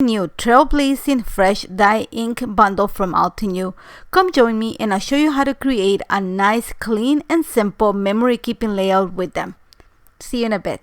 New Trailblazing Fresh Dye Ink bundle from Altenew. Come join me and I'll show you how to create a nice, clean and simple memory keeping layout with them. See you in a bit.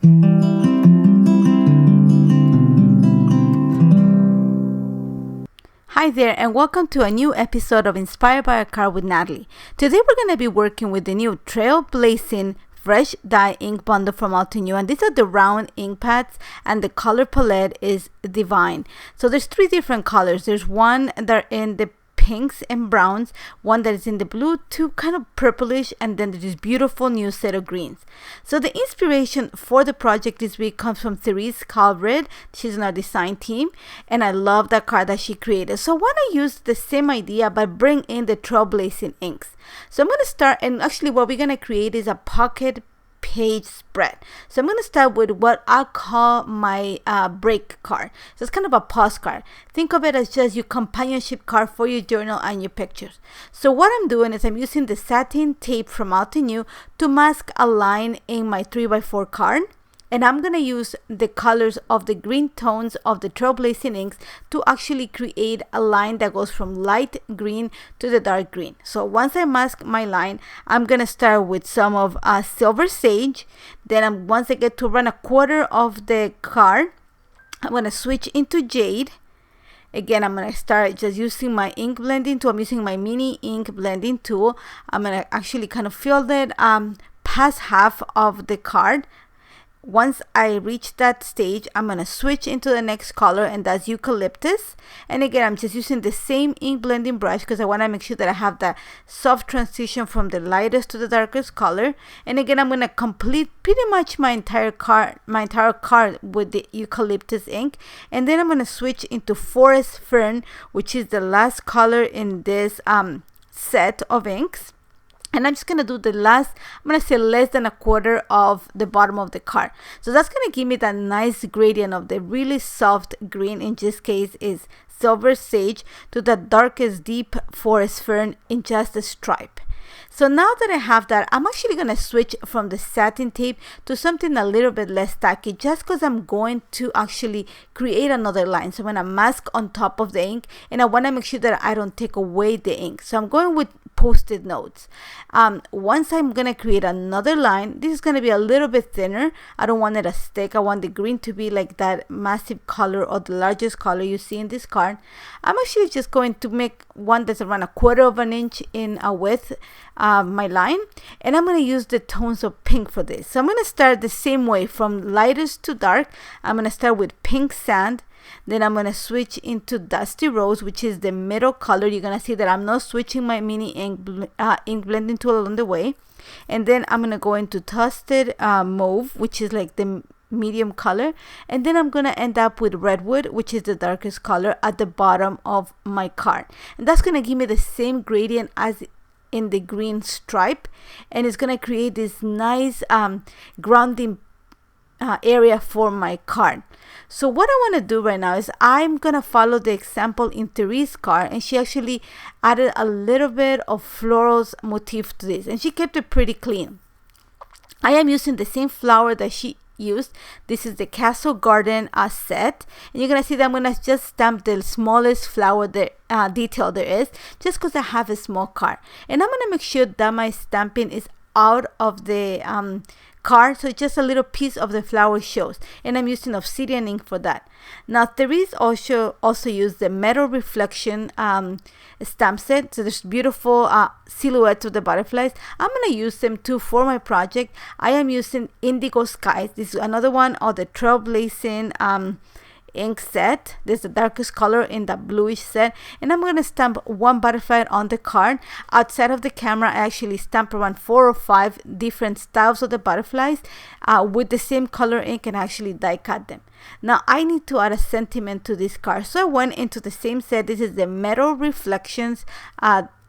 Hi there and welcome to a new episode of Inspired by a Card with Nathalie. Today we're going to be working with the new Trailblazing Fresh Dye Ink bundle from Altenew, and these are the round ink pads and the color palette is divine. So there's three different colors. There's one that are in the pinks and browns, one that is in the blue, two kind of purplish, and then there's this beautiful new set of greens. So the inspiration for the project this week comes from Therese Calvert. She's in our design team and I love that card that she created. So why not use the same idea but bring in the Trailblazing inks. So I'm going to start, and actually what we're going to create is a pocket page spread. So I'm going to start with what I'll call my break card. So it's kind of a pause card. Think of it as just your companionship card for your journal and your pictures. So what I'm doing is I'm using the satin tape from Altenew to mask a line in my 3x4 card. And I'm going to use the colors of the green tones of the Trailblazing inks to actually create a line that goes from light green to the dark green. So once I mask my line, I'm going to start with some of Silver Sage. Then once I get to run a quarter of the card, I'm going to switch into Jade. Again, I'm going to start just using my ink blending tool. I'm using my mini ink blending tool. I'm going to actually kind of fill it past half of the card. Once I reach that stage, I'm going to switch into the next color, and that's Eucalyptus. And again, I'm just using the same ink blending brush because I want to make sure that I have that soft transition from the lightest to the darkest color. And again, I'm going to complete pretty much my entire card with the Eucalyptus ink. And then I'm going to switch into Forest Fern, which is the last color in this set of inks. And I'm just going to do the last, I'm going to say less than a quarter of the bottom of the card. So that's going to give me that nice gradient of the really soft green, in this case is Silver Sage, to the darkest deep Forest Fern in just a stripe. So now that I have that, I'm actually going to switch from the satin tape to something a little bit less tacky, just because I'm going to actually create another line. So I'm going to mask on top of the ink, and I want to make sure that I don't take away the ink. So I'm going with Post-it notes. Once I'm going to create another line, this is going to be a little bit thinner. I don't want it to stick. I want the green to be like that massive color or the largest color you see in this card. I'm actually just going to make one that's around a quarter of an inch in width, my line, and I'm going to use the tones of pink for this. So I'm going to start the same way from lightest to dark. I'm going to start with Pink Sand. Then I'm going to switch into Dusty Rose, which is the middle color. You're going to see that I'm not switching my mini ink blending tool along the way. And then I'm going to go into Toasted Mauve, which is like the medium color. And then I'm going to end up with Redwood, which is the darkest color at the bottom of my card. And that's going to give me the same gradient as in the green stripe. And it's going to create this nice grounding area for my card. So what I want to do right now is I'm going to follow the example in Therese's card, and she actually added a little bit of florals motif to this, and she kept it pretty clean. I am using the same flower that she used. This is the Castle Garden set, and you're going to see that I'm going to just stamp the smallest flower detail there is, just because I have a small card. And I'm going to make sure that my stamping is out of the card, so just a little piece of the flower shows, and I'm using Obsidian ink for that. Now Therese also used the Meadow reflection stamp set, so there's beautiful silhouettes of the butterflies. I'm going to use them too for my project. I am using Indigo Skies. This is another one of the Trailblazing ink set. This is the darkest color in the bluish set, and I'm going to stamp one butterfly on the card. Outside of the camera, I actually stamp around 4 or 5 different styles of the butterflies with the same color ink, and actually die cut them. Now I need to add a sentiment to this card, so I went into the same set. This is the Meadow Reflections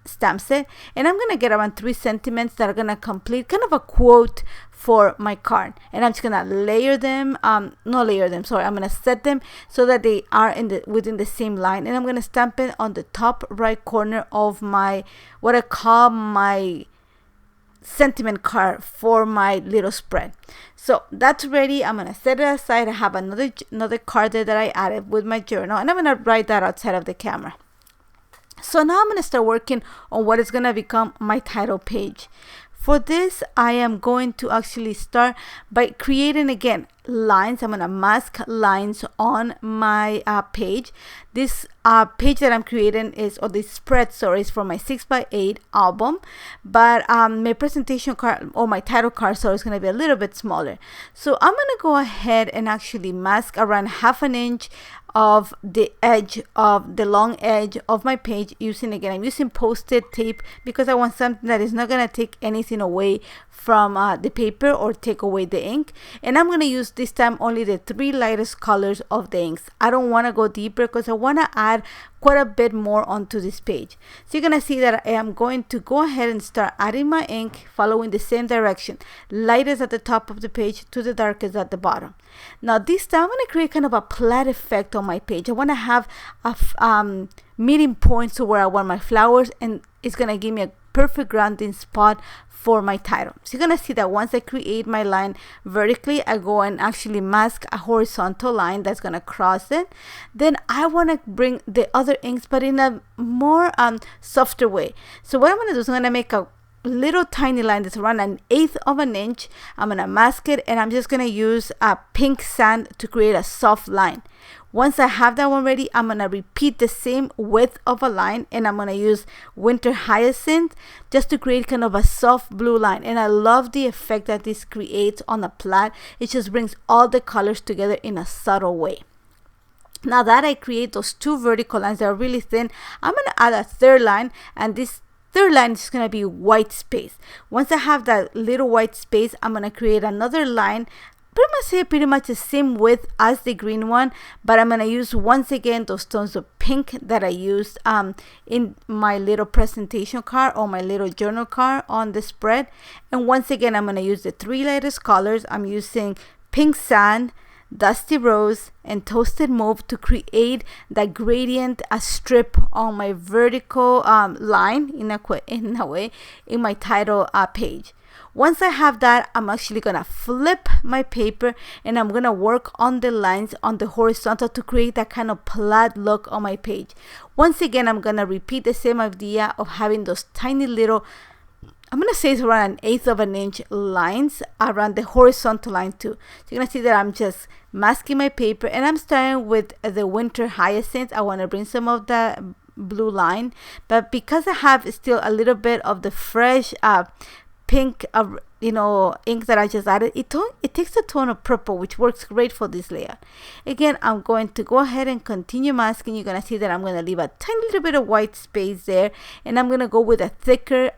stamp set, and I'm going to get around 3 sentiments that are going to complete kind of a quote for my card. And I'm just going to layer them, I'm going to set them so that they are within the same line, and I'm going to stamp it on the top right corner of my what I call my sentiment card for my little spread. So that's ready. I'm gonna set it aside. I have another card there that I added with my journal, and I'm gonna write that outside of the camera. So now I'm gonna start working on what is gonna become my title page. For this, I am going to actually start by creating again lines. I'm gonna mask lines on my page. This page that I'm creating is, or this spread, sorry, is for my 6x8 album, but my presentation card or my title card, sorry, is gonna be a little bit smaller. So I'm gonna go ahead and actually mask around 1/2 inch of the edge of the long edge of my page I'm using post-it tape because I want something that is not going to take anything away from the paper or take away the ink. And I'm going to use this time only the 3 lightest colors of the inks. I don't want to go deeper because I want to add quite a bit more onto this page. So you're going to see that I am going to go ahead and start adding my ink following the same direction, lightest at the top of the page to the darkest at the bottom. Now this time I'm going to create kind of a plaid effect on my page. I want to have a meeting point to where I want my flowers, and it's going to give me a perfect grounding spot for my title. So you're going to see that once I create my line vertically, I go and actually mask a horizontal line that's going to cross it. Then I want to bring the other inks, but in a more softer way. So what I'm going to do is I'm going to make a little tiny line that's around 1/8 of an inch. I'm going to mask it, and I'm just going to use a pink sand to create a soft line. Once I have that one ready, I'm going to repeat the same width of a line, and I'm going to use Winter Hyacinth just to create kind of a soft blue line. And I love the effect that this creates on a plaid. It just brings all the colors together in a subtle way. Now that I create those 2 vertical lines that are really thin, I'm going to add a 3rd line, and this 3rd line is going to be white space. Once I have that little white space, I'm going to create another line, pretty much the same width as the green one, but I'm going to use once again those tones of pink that I used in my little presentation card or my little journal card on the spread. And once again, I'm going to use the 3 lightest colors. I'm using Pink Sand, Dusty Rose, and Toasted Mauve to create that gradient, a strip on my vertical line in a way in my title page. Once I have that, I'm actually going to flip my paper, and I'm going to work on the lines on the horizontal to create that kind of plaid look on my page. Once again, I'm going to repeat the same idea of having those tiny little, I'm going to say it's around 1/8 of an inch lines around the horizontal line too. So you're going to see that I'm just masking my paper, and I'm starting with the Winter Hyacinth. I want to bring some of the blue line, but because I have still a little bit of the fresh pink ink that I just added, it takes a tone of purple, which works great for this layout. Again, I'm going to go ahead and continue masking. You're going to see that I'm going to leave a tiny little bit of white space there, and I'm going to go with a thicker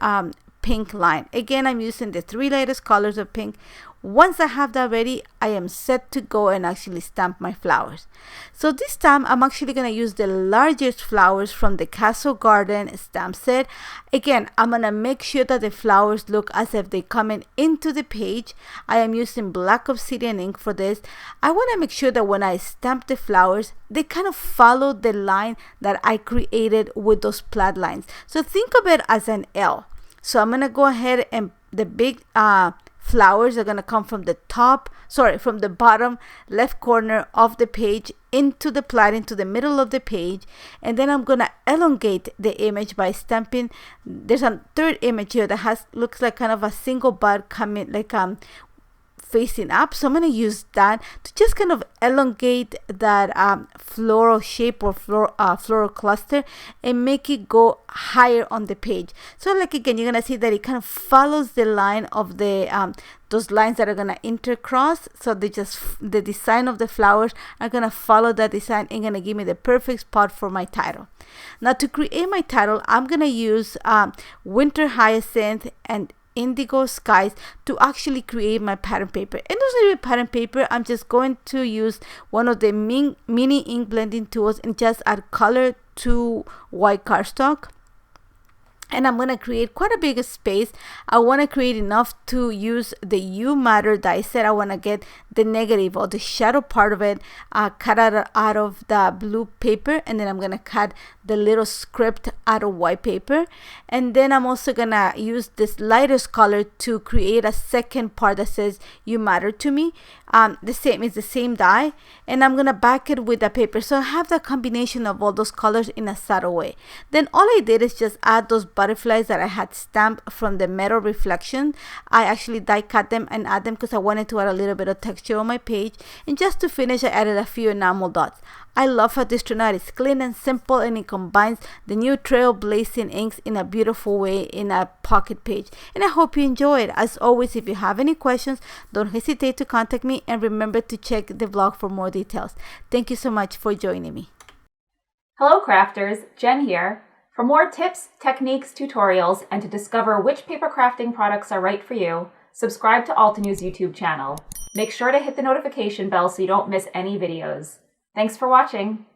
pink line. Again, I'm using the 3 lightest colors of pink. Once I have that ready, I am set to go and actually stamp my flowers. So this time I'm actually going to use the largest flowers from the Castle Garden stamp set. Again, I'm going to make sure that the flowers look as if they're coming into the page. I am using black Obsidian ink for this. I want to make sure that when I stamp the flowers, they kind of follow the line that I created with those plaid lines. So think of it as an L. So I'm going to go ahead, and the big flowers are going to come from from the bottom left corner of the page into the plaid, into the middle of the page. And then I'm going to elongate the image by stamping. There's a 3rd image here that looks like kind of a single bud coming, like facing up. So I'm going to use that to just kind of elongate that floral shape or floral cluster and make it go higher on the page. So like again, you're going to see that it kind of follows the line of the those lines that are going to intercross. So the design of the flowers are going to follow that design and going to give me the perfect spot for my title. Now to create my title, I'm going to use Winter Hyacinth and Indigo Skies to actually create my pattern paper. And those little pattern paper, I'm just going to use one of the mini ink blending tools and just add color to white cardstock. And I'm going to create quite a big space. I want to create enough to use the U Matter die set. I want to get the negative or the shadow part of it cut out of the blue paper, and then I'm gonna cut the little script out of white paper. And then I'm also gonna use this lightest color to create a second part that says "You matter to me." It's the same die, and I'm gonna back it with the paper, so I have the combination of all those colors in a subtle way. Then all I did is just add those butterflies that I had stamped from the metal reflection. I actually die cut them and add them because I wanted to add a little bit of texture on my page. And just to finish, I added a few enamel dots. I love how this turned out. It's clean and simple, and it combines the new Trailblazing inks in a beautiful way in a pocket page. And I hope you enjoy it. As always, if you have any questions, don't hesitate to contact me, and remember to check the vlog for more details. Thank you so much for joining me. Hello crafters, Jen here. For more tips, techniques, tutorials, and to discover which paper crafting products are right for you, subscribe to Altenew's YouTube channel. Make sure to hit the notification bell so you don't miss any videos. Thanks for watching.